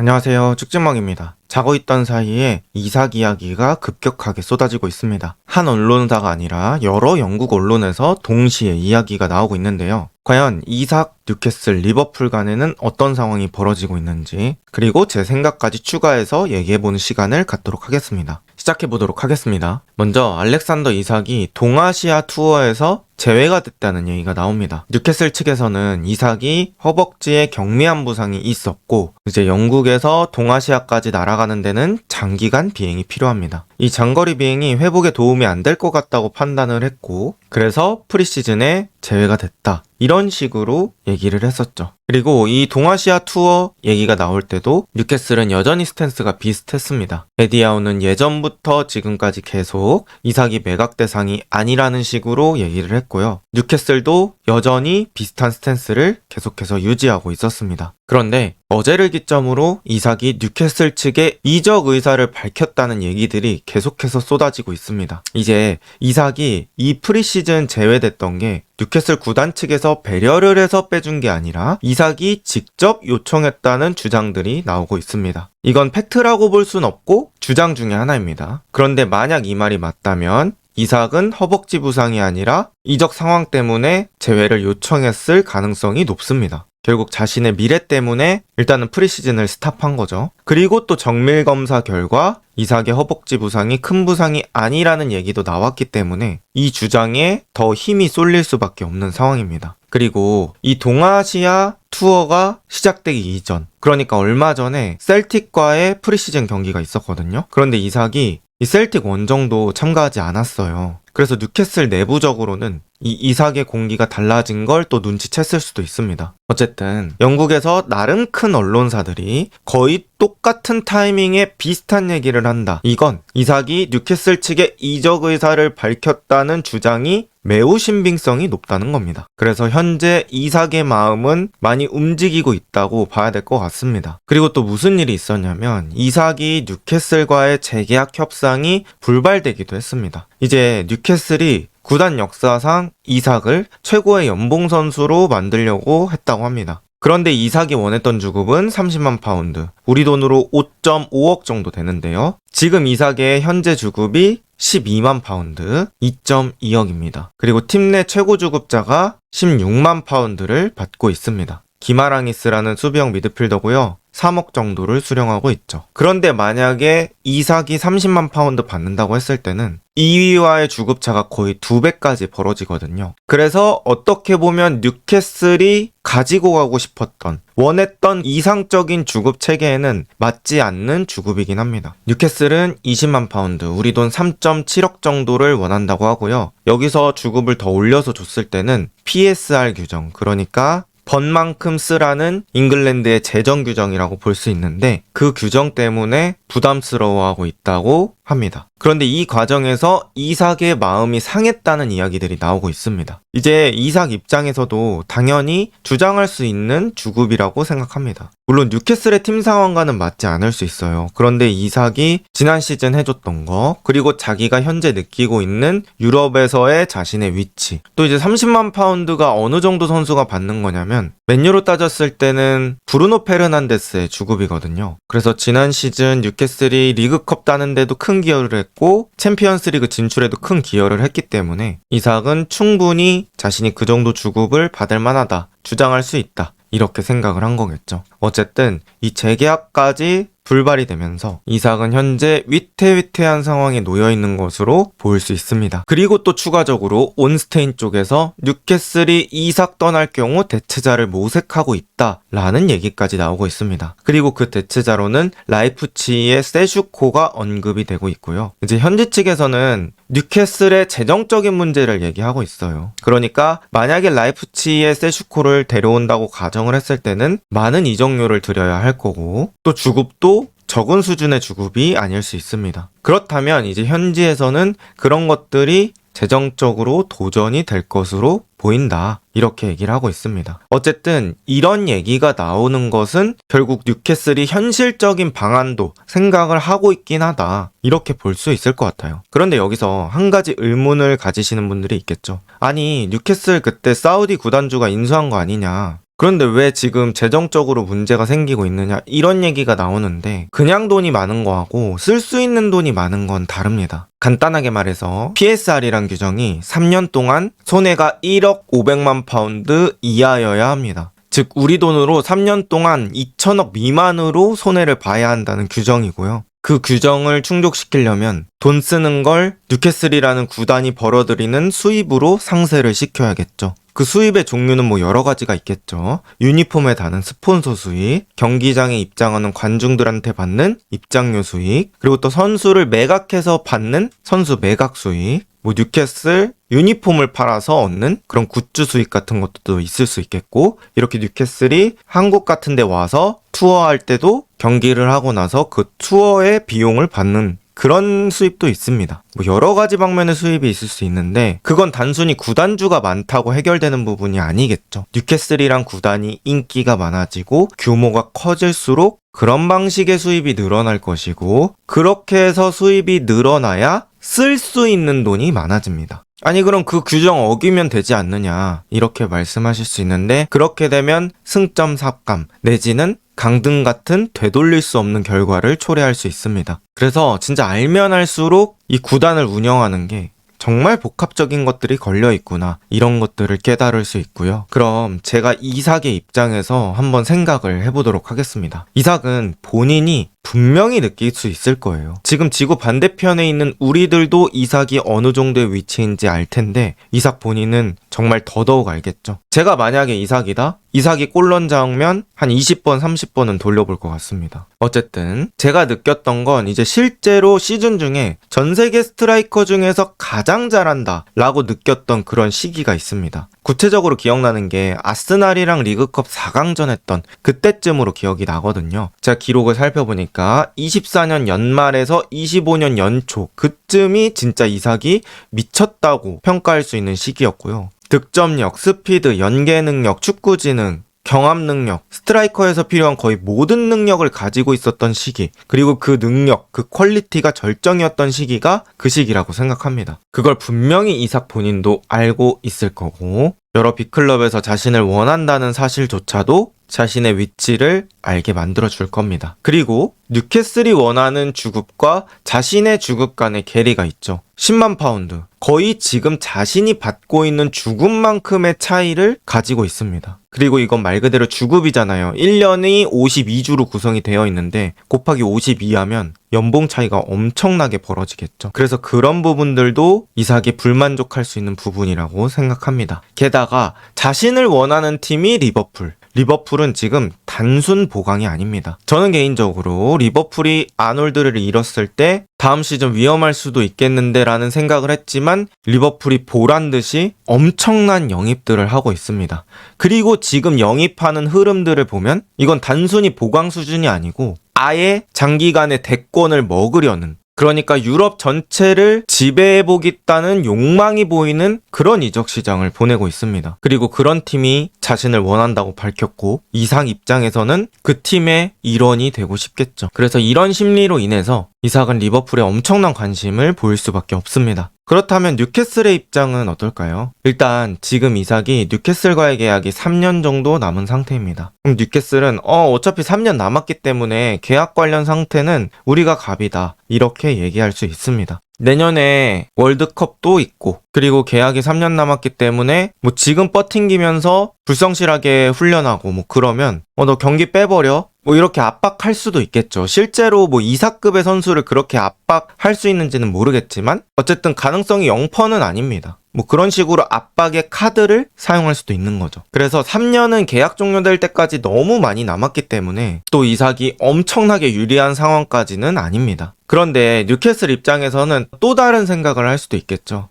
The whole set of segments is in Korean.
안녕하세요. 쭉쭉먹입니다. 자고 있던 사이에 이삭 이야기가 급격하게 쏟아지고 있습니다. 한 언론사가 아니라 여러 영국 언론에서 동시에 이야기가 나오고 있는데요. 과연 이삭, 뉴캐슬, 리버풀 간에는 어떤 상황이 벌어지고 있는지, 그리고 제 생각까지 추가해서 얘기해보는 시간을 갖도록 하겠습니다. 시작해보도록 하겠습니다. 먼저 알렉산더 이삭이 동아시아 투어에서 제외가 됐다는 얘기가 나옵니다. 뉴캐슬 측에서는 이삭이 허벅지에 경미한 부상이 있었고 이제 영국에서 동아시아까지 날아가는 데는 장기간 비행이 필요합니다. 이 장거리 비행이 회복에 도움이 안 될 것 같다고 판단을 했고 그래서 프리시즌에 제외가 됐다. 이런 식으로 얘기를 했었죠. 그리고 이 동아시아 투어 얘기가 나올 때도 뉴캐슬은 여전히 스탠스가 비슷했습니다. 에디아우는 예전부터 지금까지 계속 이삭이 매각 대상이 아니라는 식으로 얘기를 했고요. 뉴캐슬도 여전히 비슷한 스탠스를 계속해서 유지하고 있었습니다. 그런데 어제를 기점으로 이삭이 뉴캐슬 측에 이적 의사를 밝혔다는 얘기들이 계속해서 쏟아지고 있습니다. 이제 이삭이 이 프리시즌 제외됐던 게 뉴캐슬 구단 측에서 배려를 해서 빼준 게 아니라 이삭이 직접 요청했다는 주장들이 나오고 있습니다. 이건 팩트라고 볼 순 없고 주장 중에 하나입니다. 그런데 만약 이 말이 맞다면 이삭은 허벅지 부상이 아니라 이적 상황 때문에 제외를 요청했을 가능성이 높습니다. 결국 자신의 미래 때문에 일단은 프리시즌을 스탑한 거죠. 그리고 또 정밀 검사 결과 이삭의 허벅지 부상이 큰 부상이 아니라는 얘기도 나왔기 때문에 이 주장에 더 힘이 쏠릴 수밖에 없는 상황입니다. 그리고 이 동아시아 투어가 시작되기 이전, 그러니까 얼마 전에 셀틱과의 프리시즌 경기가 있었거든요. 그런데 이삭이 이 셀틱 원정도 참가하지 않았어요. 그래서 뉴캐슬 내부적으로는 이 이삭의 공기가 달라진 걸 또 눈치챘을 수도 있습니다. 어쨌든 영국에서 나름 큰 언론사들이 거의 똑같은 타이밍에 비슷한 얘기를 한다. 이건 이삭이 뉴캐슬 측에 이적 의사를 밝혔다는 주장이 매우 신빙성이 높다는 겁니다. 그래서 현재 이삭의 마음은 많이 움직이고 있다고 봐야 될 것 같습니다. 그리고 또 무슨 일이 있었냐면 이삭이 뉴캐슬과의 재계약 협상이 불발되기도 했습니다. 이제 뉴캐슬이 구단 역사상 이삭을 최고의 연봉 선수로 만들려고 했다고 합니다. 그런데 이삭이 원했던 주급은 30만 파운드, 우리 돈으로 5.5억 정도 되는데요. 지금 이삭의 현재 주급이 12만 파운드, 2.2억입니다. 그리고 팀 내 최고 주급자가 16만 파운드를 받고 있습니다. 기마랑이스라는 수비형 미드필더고요. 3억 정도를 수령하고 있죠. 그런데 만약에 이삭이 30만 파운드 받는다고 했을 때는 2위와의 주급차가 거의 2배까지 벌어지거든요. 그래서 어떻게 보면 뉴캐슬이 가지고 가고 싶었던, 원했던 이상적인 주급 체계에는 맞지 않는 주급이긴 합니다. 뉴캐슬은 20만 파운드, 우리 돈 3.7억 정도를 원한다고 하고요. 여기서 주급을 더 올려서 줬을 때는 PSR 규정, 그러니까 번만큼 쓰라는 잉글랜드의 재정 규정이라고 볼 수 있는데 그 규정 때문에 부담스러워하고 있다고 합니다. 그런데 이 과정에서 이삭의 마음이 상했다는 이야기들이 나오고 있습니다. 이제 이삭 입장에서도 당연히 주장할 수 있는 주급이라고 생각합니다. 물론 뉴캐슬의 팀 상황과는 맞지 않을 수 있어요. 그런데 이삭이 지난 시즌 해줬던 거, 그리고 자기가 현재 느끼고 있는 유럽에서의 자신의 위치, 또 이제 30만 파운드가 어느 정도 선수가 받는 거냐면 맨유로 따졌을 때는 브루노 페르난데스의 주급이거든요. 그래서 지난 시즌 뉴캐슬이 리그컵 따는데도 큰 기여를 했고 챔피언스리그 진출에도 큰 기여를 했기 때문에 이삭은 충분히 자신이 그 정도 주급을 받을 만하다, 주장할 수 있다, 이렇게 생각을 한 거겠죠. 어쨌든 이 재계약까지 불발이 되면서 이삭은 현재 위태위태한 상황에 놓여있는 것으로 보일 수 있습니다. 그리고 또 추가적으로 온스테인 쪽에서 뉴캐슬이 이삭 떠날 경우 대체자를 모색하고 있다라는 얘기까지 나오고 있습니다. 그리고 그 대체자로는 라이프치히의 세슈코가 언급이 되고 있고요. 이제 현지 측에서는 뉴캐슬의 재정적인 문제를 얘기하고 있어요. 그러니까 만약에 라이프치히의 세슈코를 데려온다고 가정을 했을 때는 많은 이적료를 들여야 할 거고 또 주급도 적은 수준의 주급이 아닐 수 있습니다. 그렇다면 이제 현지에서는 그런 것들이 재정적으로 도전이 될 것으로 보인다, 이렇게 얘기를 하고 있습니다. 어쨌든 이런 얘기가 나오는 것은 결국 뉴캐슬이 현실적인 방안도 생각을 하고 있긴 하다, 이렇게 볼 수 있을 것 같아요. 그런데 여기서 한 가지 의문을 가지시는 분들이 있겠죠. 아니 뉴캐슬 그때 사우디 구단주가 인수한 거 아니냐, 그런데 왜 지금 재정적으로 문제가 생기고 있느냐 이런 얘기가 나오는데 그냥 돈이 많은 거하고 쓸 수 있는 돈이 많은 건 다릅니다. 간단하게 말해서 PSR이란 규정이 3년 동안 손해가 1억 500만 파운드 이하여야 합니다. 즉 우리 돈으로 3년 동안 2천억 미만으로 손해를 봐야 한다는 규정이고요. 그 규정을 충족시키려면 돈 쓰는 걸 뉴캐슬이라는 구단이 벌어들이는 수입으로 상쇄를 시켜야겠죠. 그 수입의 종류는 뭐 여러 가지가 있겠죠. 유니폼에 다는 스폰서 수익, 경기장에 입장하는 관중들한테 받는 입장료 수익, 그리고 또 선수를 매각해서 받는 선수 매각 수익, 뭐 뉴캐슬 유니폼을 팔아서 얻는 그런 굿즈 수익 같은 것도 있을 수 있겠고, 이렇게 뉴캐슬이 한국 같은 데 와서 투어할 때도 경기를 하고 나서 그 투어의 비용을 받는 그런 수입도 있습니다. 뭐 여러 가지 방면의 수입이 있을 수 있는데 그건 단순히 구단주가 많다고 해결되는 부분이 아니겠죠. 뉴캐슬이란 구단이 인기가 많아지고 규모가 커질수록 그런 방식의 수입이 늘어날 것이고, 그렇게 해서 수입이 늘어나야 쓸 수 있는 돈이 많아집니다. 아니 그럼 그 규정 어기면 되지 않느냐 이렇게 말씀하실 수 있는데, 그렇게 되면 승점 삭감 내지는 강등 같은 되돌릴 수 없는 결과를 초래할 수 있습니다. 그래서 진짜 알면 알수록 이 구단을 운영하는 게 정말 복합적인 것들이 걸려 있구나 이런 것들을 깨달을 수 있고요. 그럼 제가 이삭의 입장에서 한번 생각을 해보도록 하겠습니다. 이삭은 본인이 분명히 느낄 수 있을 거예요. 지금 지구 반대편에 있는 우리들도 이삭이 어느 정도의 위치인지 알 텐데 이삭 본인은 정말 더더욱 알겠죠. 제가 만약에 이삭이다? 이삭이 골 넣은 장면 한 20번, 30번은 돌려볼 것 같습니다. 어쨌든 제가 느꼈던 건 이제 실제로 시즌 중에 전 세계 스트라이커 중에서 가장 잘한다 라고 느꼈던 그런 시기가 있습니다. 구체적으로 기억나는 게 아스날이랑 리그컵 4강전 했던 그때쯤으로 기억이 나거든요. 제가 기록을 살펴보니까 24년 연말에서 25년 연초 그쯤이 진짜 이삭이 미쳤다고 평가할 수 있는 시기였고요. 득점력, 스피드, 연계 능력, 축구 지능, 경합 능력, 스트라이커에서 필요한 거의 모든 능력을 가지고 있었던 시기, 그리고 그 능력, 그 퀄리티가 절정이었던 시기가 그 시기라고 생각합니다. 그걸 분명히 이삭 본인도 알고 있을 거고, 여러 빅클럽에서 자신을 원한다는 사실조차도 자신의 위치를 알게 만들어줄 겁니다. 그리고 뉴캐슬이 원하는 주급과 자신의 주급 간의 괴리가 있죠. 10만 파운드. 거의 지금 자신이 받고 있는 주급만큼의 차이를 가지고 있습니다. 그리고 이건 말 그대로 주급이잖아요. 1년이 52주로 구성이 되어 있는데 곱하기 52 하면 연봉 차이가 엄청나게 벌어지겠죠. 그래서 그런 부분들도 이삭이 불만족할 수 있는 부분이라고 생각합니다. 게다가 자신을 원하는 팀이 리버풀. 리버풀은 지금 단순 보강이 아닙니다. 저는 개인적으로 리버풀이 아놀드를 잃었을 때 다음 시즌 위험할 수도 있겠는데 라는 생각을 했지만 리버풀이 보란듯이 엄청난 영입들을 하고 있습니다. 그리고 지금 영입하는 흐름들을 보면 이건 단순히 보강 수준이 아니고 아예 장기간의 대권을 먹으려는, 그러니까 유럽 전체를 지배해보겠다는 욕망이 보이는 그런 이적 시장을 보내고 있습니다. 그리고 그런 팀이 자신을 원한다고 밝혔고 이삭 입장에서는 그 팀의 일원이 되고 싶겠죠. 그래서 이런 심리로 인해서 이삭은 리버풀에 엄청난 관심을 보일 수밖에 없습니다. 그렇다면 뉴캐슬의 입장은 어떨까요? 일단 지금 이삭이 뉴캐슬과의 계약이 3년 정도 남은 상태입니다. 그럼 뉴캐슬은 어차피 3년 남았기 때문에 계약 관련 상태는 우리가 갑이다 이렇게 얘기할 수 있습니다. 내년에 월드컵도 있고 그리고 계약이 3년 남았기 때문에 뭐 지금 버팅기면서 불성실하게 훈련하고 뭐 그러면 너 경기 빼버려 뭐 이렇게 압박할 수도 있겠죠. 실제로 뭐 이삭급의 선수를 그렇게 압박할 수 있는지는 모르겠지만 어쨌든 가능성이 0%는 아닙니다. 뭐 그런 식으로 압박의 카드를 사용할 수도 있는 거죠. 그래서 3년은 계약 종료될 때까지 너무 많이 남았기 때문에 또 이삭이 엄청나게 유리한 상황까지는 아닙니다. 그런데 뉴캐슬 입장에서는 또 다른 생각을 할 수도 있겠죠.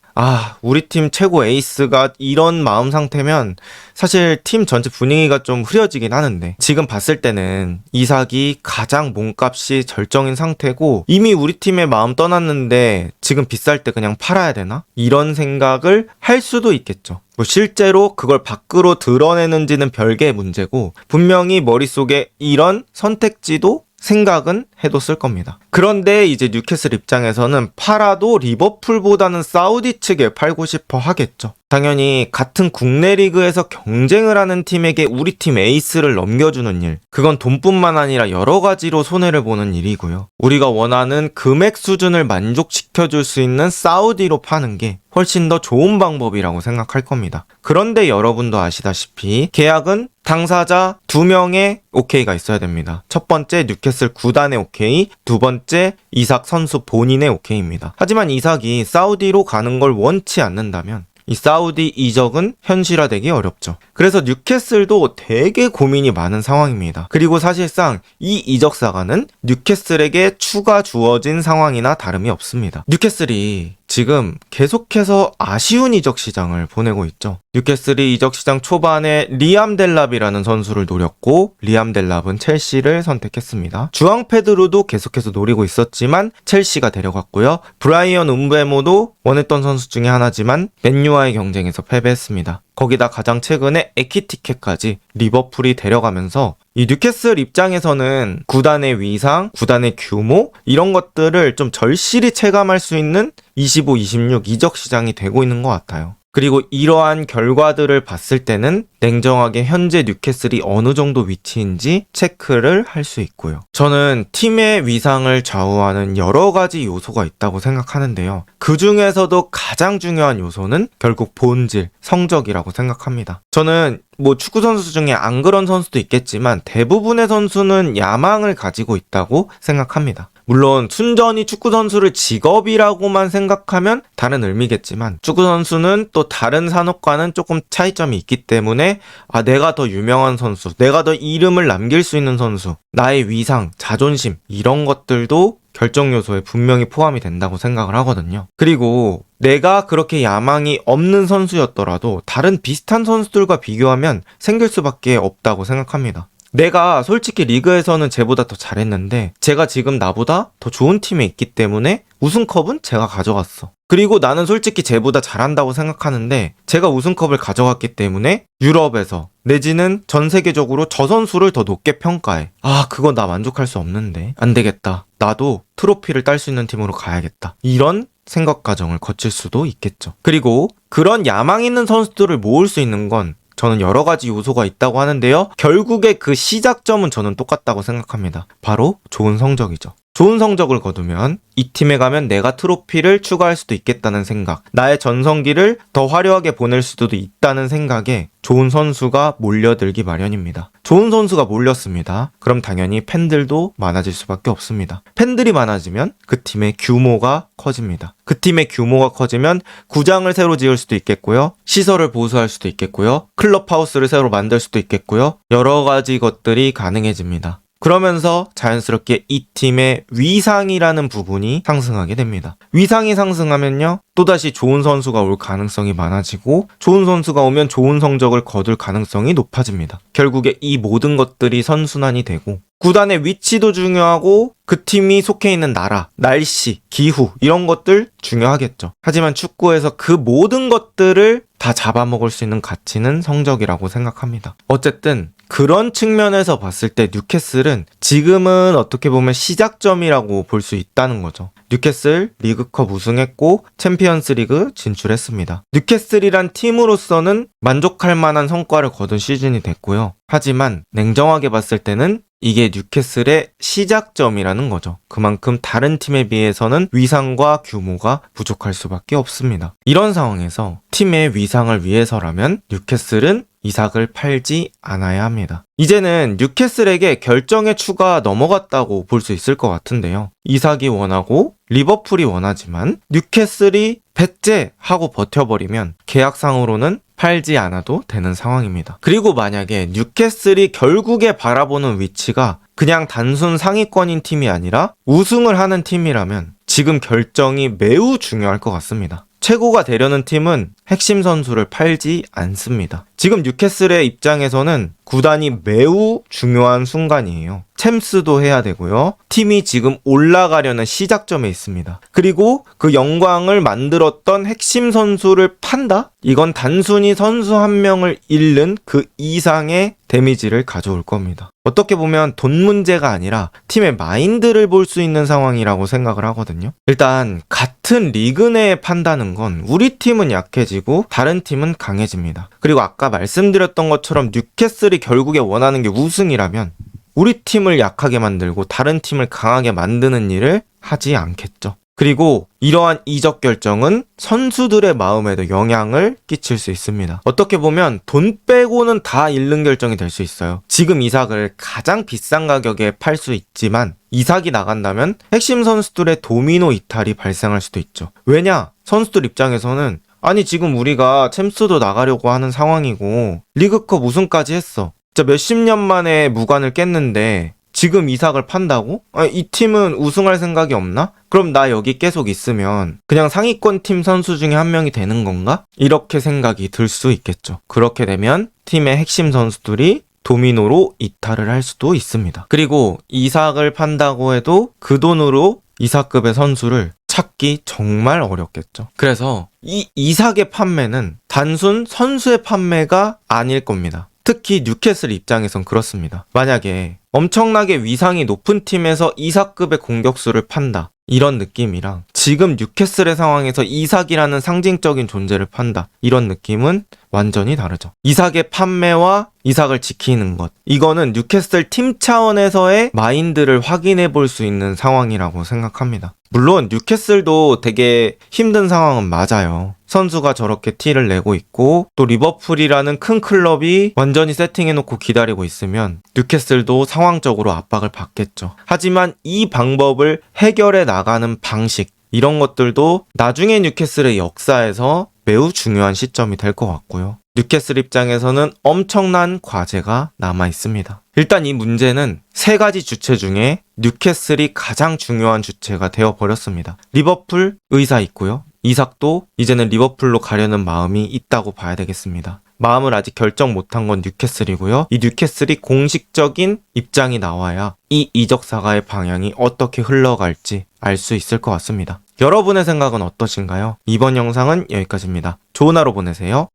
우리 팀 최고 에이스가 이런 마음 상태면 사실 팀 전체 분위기가 좀 흐려지긴 하는데 지금 봤을 때는 이삭이 가장 몸값이 절정인 상태고 이미 우리 팀의 마음 떠났는데 지금 비쌀 때 그냥 팔아야 되나? 이런 생각을 할 수도 있겠죠. 뭐 실제로 그걸 밖으로 드러내는지는 별개의 문제고 분명히 머릿속에 이런 선택지도 생각은 해뒀을 겁니다. 그런데 이제 뉴캐슬 입장에서는 팔아도 리버풀보다는 사우디 측에 팔고 싶어 하겠죠. 당연히 같은 국내 리그에서 경쟁을 하는 팀에게 우리 팀 에이스를 넘겨주는 일, 그건 돈뿐만 아니라 여러 가지로 손해를 보는 일이고요. 우리가 원하는 금액 수준을 만족시켜줄 수 있는 사우디로 파는 게 훨씬 더 좋은 방법이라고 생각할 겁니다. 그런데 여러분도 아시다시피 계약은 당사자 2명의 오케이가 있어야 됩니다. 첫 번째 뉴캐슬 구단의 오케이, 두 번째 이삭 선수 본인의 오케이입니다. 하지만 이삭이 사우디로 가는 걸 원치 않는다면 이 사우디 이적은 현실화되기 어렵죠. 그래서 뉴캐슬도 되게 고민이 많은 상황입니다. 그리고 사실상 이 이적 사과는 뉴캐슬에게 추가 주어진 상황이나 다름이 없습니다. 뉴캐슬이 지금 계속해서 아쉬운 이적 시장을 보내고 있죠. 뉴캐슬이 이적 시장 초반에 리암 델랍이라는 선수를 노렸고 리암 델랍은 첼시를 선택했습니다. 주앙 페드로도 계속해서 노리고 있었지만 첼시가 데려갔고요. 브라이언 음베모도 원했던 선수 중에 하나지만 맨유와의 경쟁에서 패배했습니다. 거기다 가장 최근에 에키티켓까지 리버풀이 데려가면서 이 뉴캐슬 입장에서는 구단의 위상, 구단의 규모 이런 것들을 좀 절실히 체감할 수 있는 25, 26 이적 시장이 되고 있는 것 같아요. 그리고 이러한 결과들을 봤을 때는 냉정하게 현재 뉴캐슬이 어느 정도 위치인지 체크를 할 수 있고요. 저는 팀의 위상을 좌우하는 여러 가지 요소가 있다고 생각하는데요. 그 중에서도 가장 중요한 요소는 결국 본질, 성적이라고 생각합니다. 저는 축구 선수 중에 안 그런 선수도 있겠지만 대부분의 선수는 야망을 가지고 있다고 생각합니다. 물론 순전히 축구 선수를 직업이라고만 생각하면 다른 의미겠지만 축구 선수는 또 다른 산업과는 조금 차이점이 있기 때문에 내가 더 유명한 선수, 내가 더 이름을 남길 수 있는 선수, 나의 위상, 자존심 이런 것들도 결정 요소에 분명히 포함이 된다고 생각을 하거든요. 그리고 내가 그렇게 야망이 없는 선수였더라도 다른 비슷한 선수들과 비교하면 생길 수밖에 없다고 생각합니다. 내가 솔직히 리그에서는 쟤보다 더 잘했는데 제가 지금 나보다 더 좋은 팀에 있기 때문에 우승컵은 제가 가져갔어. 그리고 나는 솔직히 쟤보다 잘한다고 생각하는데 제가 우승컵을 가져갔기 때문에 유럽에서 내지는 전 세계적으로 저 선수를 더 높게 평가해. 그건 나 만족할 수 없는데 안 되겠다. 나도 트로피를 딸 수 있는 팀으로 가야겠다. 이런 생각 과정을 거칠 수도 있겠죠. 그리고 그런 야망 있는 선수들을 모을 수 있는 건 저는 여러 가지 요소가 있다고 하는데요. 결국에 그 시작점은 저는 똑같다고 생각합니다. 바로 좋은 성적이죠. 좋은 성적을 거두면 이 팀에 가면 내가 트로피를 추가할 수도 있겠다는 생각, 나의 전성기를 더 화려하게 보낼 수도 있다는 생각에 좋은 선수가 몰려들기 마련입니다. 좋은 선수가 몰렸습니다. 그럼 당연히 팬들도 많아질 수밖에 없습니다. 팬들이 많아지면 그 팀의 규모가 커집니다. 그 팀의 규모가 커지면 구장을 새로 지을 수도 있겠고요. 시설을 보수할 수도 있겠고요. 클럽하우스를 새로 만들 수도 있겠고요. 여러 가지 것들이 가능해집니다. 그러면서 자연스럽게 이 팀의 위상이라는 부분이 상승하게 됩니다. 위상이 상승하면요, 또다시 좋은 선수가 올 가능성이 많아지고 좋은 선수가 오면 좋은 성적을 거둘 가능성이 높아집니다. 결국에 이 모든 것들이 선순환이 되고 구단의 위치도 중요하고 그 팀이 속해 있는 나라, 날씨, 기후 이런 것들 중요하겠죠. 하지만 축구에서 그 모든 것들을 다 잡아먹을 수 있는 가치는 성적이라고 생각합니다. 어쨌든 그런 측면에서 봤을 때 뉴캐슬은 지금은 어떻게 보면 시작점이라고 볼 수 있다는 거죠. 뉴캐슬 리그컵 우승했고 챔피언스 리그 진출했습니다. 뉴캐슬이란 팀으로서는 만족할 만한 성과를 거둔 시즌이 됐고요. 하지만 냉정하게 봤을 때는 이게 뉴캐슬의 시작점이라는 거죠. 그만큼 다른 팀에 비해서는 위상과 규모가 부족할 수밖에 없습니다. 이런 상황에서 팀의 위상을 위해서라면 뉴캐슬은 이삭을 팔지 않아야 합니다. 이제는 뉴캐슬에게 결정의 추가 넘어갔다고 볼 수 있을 것 같은데요. 이삭이 원하고 리버풀이 원하지만 뉴캐슬이 배째 하고 버텨버리면 계약상으로는 팔지 않아도 되는 상황입니다. 그리고 만약에 뉴캐슬이 결국에 바라보는 위치가 그냥 단순 상위권인 팀이 아니라 우승을 하는 팀이라면 지금 결정이 매우 중요할 것 같습니다. 최고가 되려는 팀은 핵심 선수를 팔지 않습니다. 지금 뉴캐슬의 입장에서는 구단이 매우 중요한 순간이에요. 챔스도 해야 되고요. 팀이 지금 올라가려는 시작점에 있습니다. 그리고 그 영광을 만들었던 핵심 선수를 판다? 이건 단순히 선수 한 명을 잃는 그 이상의 데미지를 가져올 겁니다. 어떻게 보면 돈 문제가 아니라 팀의 마인드를 볼 수 있는 상황이라고 생각을 하거든요. 일단 같은 같은 리그 내에 판다는 건 우리 팀은 약해지고 다른 팀은 강해집니다. 그리고 아까 말씀드렸던 것처럼 뉴캐슬이 결국에 원하는 게 우승이라면 우리 팀을 약하게 만들고 다른 팀을 강하게 만드는 일을 하지 않겠죠. 그리고 이러한 이적 결정은 선수들의 마음에도 영향을 끼칠 수 있습니다. 어떻게 보면 돈 빼고는 다 잃는 결정이 될 수 있어요. 지금 이삭을 가장 비싼 가격에 팔 수 있지만 이삭이 나간다면 핵심 선수들의 도미노 이탈이 발생할 수도 있죠. 왜냐? 선수들 입장에서는 아니 지금 우리가 챔스도 나가려고 하는 상황이고 리그컵 우승까지 했어. 진짜 몇십 년 만에 무관을 깼는데 지금 이삭을 판다고? 이 팀은 우승할 생각이 없나? 그럼 나 여기 계속 있으면 그냥 상위권 팀 선수 중에 한 명이 되는 건가? 이렇게 생각이 들 수 있겠죠. 그렇게 되면 팀의 핵심 선수들이 도미노로 이탈을 할 수도 있습니다. 그리고 이삭을 판다고 해도 그 돈으로 이삭급의 선수를 찾기 정말 어렵겠죠. 그래서 이 이삭의 판매는 단순 선수의 판매가 아닐 겁니다. 특히 뉴캐슬 입장에선 그렇습니다. 만약에 엄청나게 위상이 높은 팀에서 이삭급의 공격수를 판다. 이런 느낌이랑 지금 뉴캐슬의 상황에서 이삭이라는 상징적인 존재를 판다. 이런 느낌은 완전히 다르죠. 이삭의 판매와 이삭을 지키는 것. 이거는 뉴캐슬 팀 차원에서의 마인드를 확인해 볼 수 있는 상황이라고 생각합니다. 물론 뉴캐슬도 되게 힘든 상황은 맞아요. 선수가 저렇게 티를 내고 있고 또 리버풀이라는 큰 클럽이 완전히 세팅해놓고 기다리고 있으면 뉴캐슬도 상황적으로 압박을 받겠죠. 하지만 이 방법을 해결해 나가는 방식 이런 것들도 나중에 뉴캐슬의 역사에서 매우 중요한 시점이 될 것 같고요. 뉴캐슬 입장에서는 엄청난 과제가 남아 있습니다. 일단 이 문제는 세 가지 주체 중에 뉴캐슬이 가장 중요한 주체가 되어버렸습니다. 리버풀 의사 있고요. 이삭도 이제는 리버풀로 가려는 마음이 있다고 봐야 되겠습니다. 마음을 아직 결정 못한 건 뉴캐슬이고요. 이 뉴캐슬이 공식적인 입장이 나와야 이 이적 사과의 방향이 어떻게 흘러갈지 알 수 있을 것 같습니다. 여러분의 생각은 어떠신가요? 이번 영상은 여기까지입니다. 좋은 하루 보내세요.